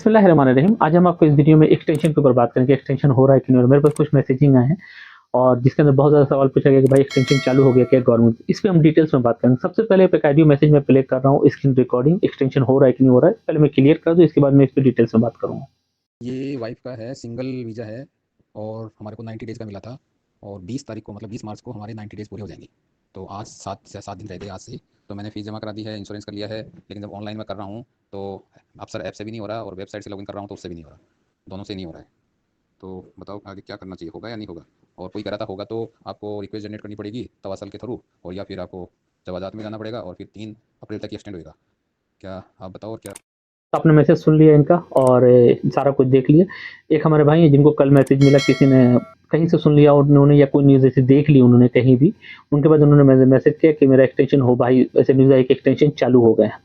बिस्मिल्लाहिर्रहमानिर्रहीम। आज हम आपको इस वीडियो में एक्सटेंशन के ऊपर बात करेंगे। एक्सटेंशन हो रहा है कि नहीं हो रहा। मेरे पास कुछ मैसेजिंग आए हैं और जिसके अंदर बहुत ज़्यादा सवाल पूछा गया कि भाई एक्सटेंशन चालू हो गया क्या गवर्नमेंट। इस पे हम डिटेल्स में बात करेंगे। सबसे पहले एक ऑडियो मैसेज मैं प्ले कर रहा हूँ, स्क्रीन रिकॉर्डिंग। एक्सटेंशन हो रहा है कि नहीं हो रहा है पहले मैं क्लियर कर दूँ, इसके बाद मैं इस पर डिटेल्स में बात करूँगा। ये वाइफ का है, सिंगल वीज़ा है और हमारे को 90 डेज़ का मिला था और 20 तारीख को मतलब 20 मार्च को हमारे 90 डेज़ पूरे हो जाएंगे। तो आज 7 दिन रह गए आज से। तो मैंने फ़ीस जमा करा दी है, इंश्योरेंस कर लिया है, लेकिन जब ऑनलाइन में कर रहा हूँ तो अफसर ऐप से भी नहीं हो रहा और वेबसाइट से लॉगिन कर रहा हूँ तो उससे भी नहीं हो रहा, दोनों से नहीं हो रहा है। तो बताओ आगे क्या करना चाहिए, होगा या नहीं होगा? और कोई कह रहा था होगा तो आपको रिक्वेस्ट जनरेट करनी पड़ेगी तवासल के थ्रू, और या फिर आपको जवाजात में जाना पड़ेगा और फिर 3 अप्रैल तक एक्सटेंड होगा। क्या आप बताओ और क्या? तो आपने मैसेज सुन लिया इनका और सारा कुछ देख लिया। एक हमारे भाई हैं जिनको कल मैसेज मिला, किसी ने कहीं से सुन लिया उन्होंने या कोई न्यूज़ ऐसे देख ली उन्होंने कहीं भी, उनके बाद उन्होंने मैसेज किया कि मेरा एक्सटेंशन हो भाई, ऐसे न्यूज़ आई कि एक्सटेंशन चालू हो गया है।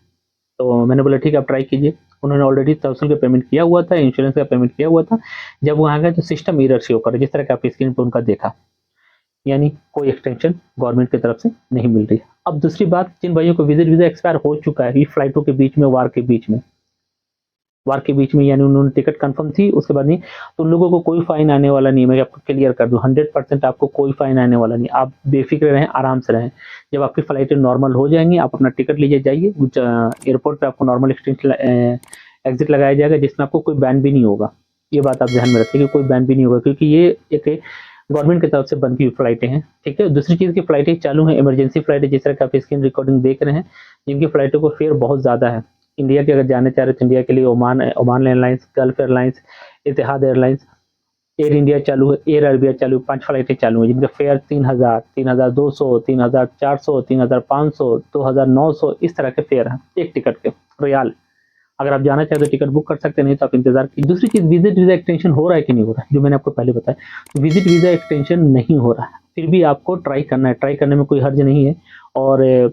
तो मैंने बोला ठीक है आप ट्राई कीजिए। उन्होंने ऑलरेडी तवसल का पेमेंट किया हुआ था, इंश्योरेंस का पेमेंट किया हुआ था। जब वहाँ गए तो सिस्टम एरर शो कर जिस तरह का आपकी स्क्रीन पर उनका देखा, यानी कोई एक्सटेंशन गवर्नमेंट की तरफ से नहीं मिल रही। अब दूसरी बात, जिन भाइयों को विजिट वीज़ा एक्सपायर हो चुका है, ये फ्लाइटों के बीच में वार के बीच में यानी उन्होंने टिकट कंफर्म थी उसके बाद नहीं, तो उन लोगों को कोई फाइन आने वाला नहीं है। मैं आपको क्लियर कर दूं 100% आपको कोई फाइन आने वाला नहीं। आप बेफिक्र रहें, आराम से रहें। जब आपकी फ्लाइटें नॉर्मल हो जाएंगी आप अपना टिकट लीजिए, जाइए एयरपोर्ट पे आपको नॉर्मल एग्जिट लगाया जाएगा जिसमें आपको कोई बैन भी नहीं होगा। ये बात आप ध्यान में रखिए कि कोई बैन भी नहीं होगा, क्योंकि ये एक गवर्नमेंट की तरफ से बंद की हुई फ्लाइटें हैं। ठीक है, दूसरी चीज़ की फ्लाइटें चालू हैं, इमरजेंसी फ्लाइटें जिस तरह का आप स्क्रीन रिकॉर्डिंग देख रहे हैं, जिनकी फ्लाइटों को फेयर बहुत ज़्यादा है। इंडिया के अगर जाने चाह रहे तो इंडिया के लिए ओमान एयरलाइंस, गल्फ एयरलाइंस, इतिहाद एयरलाइंस, एयर इंडिया चालू है, एयर अरेबिया चालू है। 5 फ्लाइटें चालू हैं जिनका फेयर 3000, 3200, 3400, 3500, 2900 इस तरह के फेयर हैं एक टिकट के रियाल। अगर आप जाना चाहते तो टिकट बुक कर सकते हैं, नहीं तो आप इंतजार कीजिए। दूसरी चीज़, विजिट वीज़ा एक्सटेंशन हो रहा है कि नहीं हो रहा है, जो मैंने आपको पहले बताया। तो विजिट वीज़ा एक्सटेंशन नहीं हो रहा है, फिर भी आपको ट्राई करना है। ट्राई करने में कोई हर्ज नहीं है और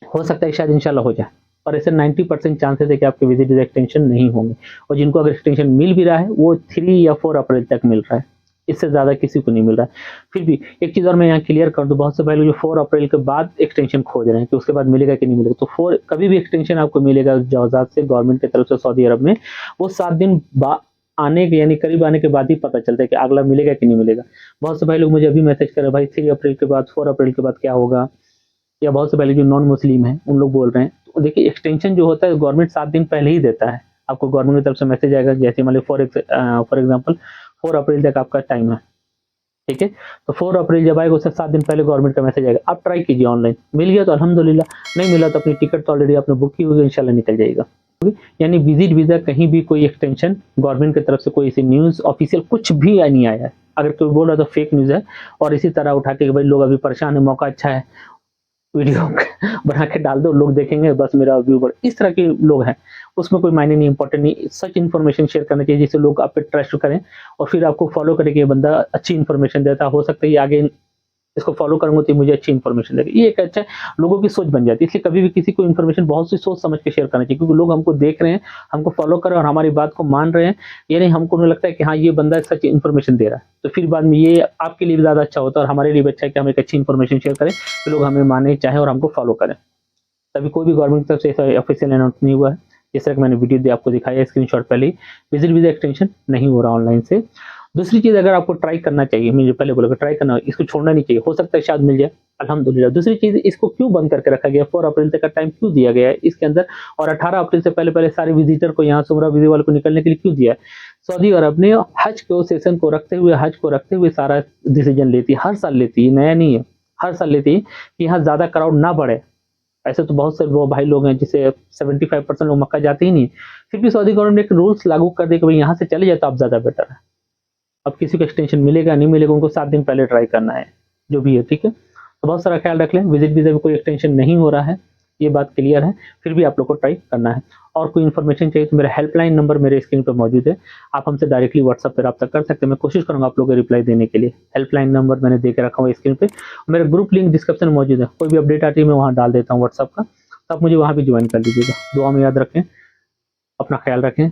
हो सकता है शायद इंशाल्लाह हो जाए, पर ऐसे 90% चांसेस है कि आपके विजिट वीज़ा एक्सटेंशन नहीं होंगे। और जिनको अगर एक्सटेंशन मिल भी रहा है वो 3 या 4 अप्रैल तक मिल रहा है, इससे ज़्यादा किसी को नहीं मिल रहा है। फिर भी एक चीज़ और मैं यहाँ क्लियर कर दूँ, बहुत से भाई लोग जो 4 अप्रैल के बाद एक्सटेंशन खोज रहे हैं कि उसके बाद मिलेगा कि नहीं मिलेगा। तो 4 कभी भी एक्सटेंशन आपको मिलेगा जवाज़ात से गवर्नमेंट की तरफ से सऊदी अरब में, वो 7 दिन आने के यानी करीब आने के बाद ही पता चलता है कि अगला मिलेगा कि नहीं मिलेगा। बहुत से भाई लोग मुझे अभी मैसेज कर रहे हैं भाई 3 अप्रैल के बाद 4 अप्रैल के बाद क्या होगा, या बहुत से पहले जो नॉन मुस्लिम हैं उन लोग बोल रहे हैं। तो देखिए एक्सटेंशन जो होता है गवर्नमेंट 7 दिन पहले ही देता है आपको। गवर्नमेंट की तरफ से मैसेज आएगा, जैसे मान लो फॉर एग्जाम्पल 4 अप्रैल तक आपका टाइम है, ठीक है। तो 4 अप्रैल जब आएगा उससे 7 दिन पहले गवर्नमेंट का मैसेज आएगा। आप ट्राई कीजिए ऑनलाइन, मिल गया तो अल्हम्दुलिल्लाह, नहीं मिला तो अपनी टिकट तो ऑलरेडी आपने बुक की होगी, इंशाल्लाह निकल जाएगा। यानी विजिट वीज़ा कहीं भी कोई एक्सटेंशन गवर्नमेंट की तरफ से कोई ऐसी न्यूज़ ऑफिशियल कुछ भी नहीं आया है। अगर कोई बोल रहा तो फेक न्यूज़ है और इसी तरह उठा के भाई लोग अभी परेशान है, मौका अच्छा है, वीडियो बना के डाल दो, लोग देखेंगे बस मेरा व्यू बढ़, इस तरह के लोग हैं। उसमें कोई मायने नहीं, इंपॉर्टेंट नहीं। सच इन्फॉर्मेशन शेयर करना चाहिए जिससे लोग आप पे ट्रस्ट करें और फिर आपको फॉलो करें कि ये बंदा अच्छी इन्फॉर्मेशन देता, हो सकता है ये आगे इसको फॉलो करूंगा तो मुझे अच्छी इन्फॉर्मेशन देगा। ये एक अच्छा लोगों की सोच बन जाती है। इसलिए कभी भी किसी को इन्फॉर्मेशन बहुत सी सोच समझ के शेयर करना चाहिए, क्योंकि लोग हमको देख रहे हैं, हमको फॉलो कर रहे हैं और हमारी बात को मान रहे हैं, यानी हमको नहीं लगता है कि हाँ ये बंदा सच इन्फॉर्मेशन दे रहा है। तो फिर बाद में ये आपके लिए भी ज़्यादा अच्छा होता है और हमारे लिए भी अच्छा है कि हम एक अच्छी इन्फॉर्मेशन शेयर करें तो लोग हमें माने चाहें और हमको फॉलो करें। तभी कोई भी गवर्नमेंट की तरफ से ऐसा ऑफिशियल अनाउंस नहीं हुआ है। जिस तरह मैंने वीडियो दी आपको दिखाया स्क्रीनशॉट पहले ही, विजिट वीज़ा एक्सटेंशन नहीं हो रहा ऑनलाइन से। दूसरी चीज़, अगर आपको ट्राई करना चाहिए, मुझे पहले बोला ट्राई करना, इसको छोड़ना नहीं चाहिए, हो सकता है शायद मिल जाए, अल्हम्दुलिल्लाह। दूसरी चीज़, इसको क्यों बंद करके रखा गया, 4 अप्रैल तक का टाइम क्यों दिया गया है इसके अंदर, और 18 अप्रैल से पहले सारे विजिटर को यहाँ से उम्रा वीज़ा वाले को निकलने के लिए क्यों दिया है। सऊदी अरब ने हज को सेशन को रखते हुए सारा डिसीजन लेती है, हर साल लेती है, नया नहीं है, हर साल लेती है कि यहाँ ज़्यादा क्राउड ना बढ़े। ऐसे तो बहुत से वो भाई लोग हैं जिसे 75% लोग मक्का जाते ही नहीं, फिर भी सऊदी गवर्नमेंट ने एक रूल्स लागू कर दिया कि भाई यहाँ से चले जाए तो आप ज़्यादा बेटर है। अब किसी को एक्सटेंशन मिलेगा नहीं मिलेगा, उनको 7 दिन पहले ट्राई करना है, जो भी है, ठीक है। तो बहुत सारा ख्याल रख लें, विजिट वीज़ा में कोई एक्सटेंशन नहीं हो रहा है, ये बात क्लियर है। फिर भी आप लोग को ट्राई करना है। और कोई इन्फॉर्मेशन चाहिए तो मेरा हेल्पलाइन नंबर मेरे स्क्रीन पर मौजूद है, आप हमसे डायरेक्टली व्हाट्सएप पर रब्ता कर सकते हैं। मैं कोशिश करूँगा आप लोगों को रिप्लाई देने के लिए। हेल्पलाइन नंबर मैंने दे के रखा हुआ स्क्रीन पे, मेरा ग्रुप लिंक डिस्क्रिप्शन में मौजूद है। कोई भी अपडेट आती है मैं वहाँ डाल देता हूँ व्हाट्सएप का, तो आप मुझे वहाँ भी ज्वाइन कर लीजिएगा। दुआ में याद रखें, अपना ख्याल रखें।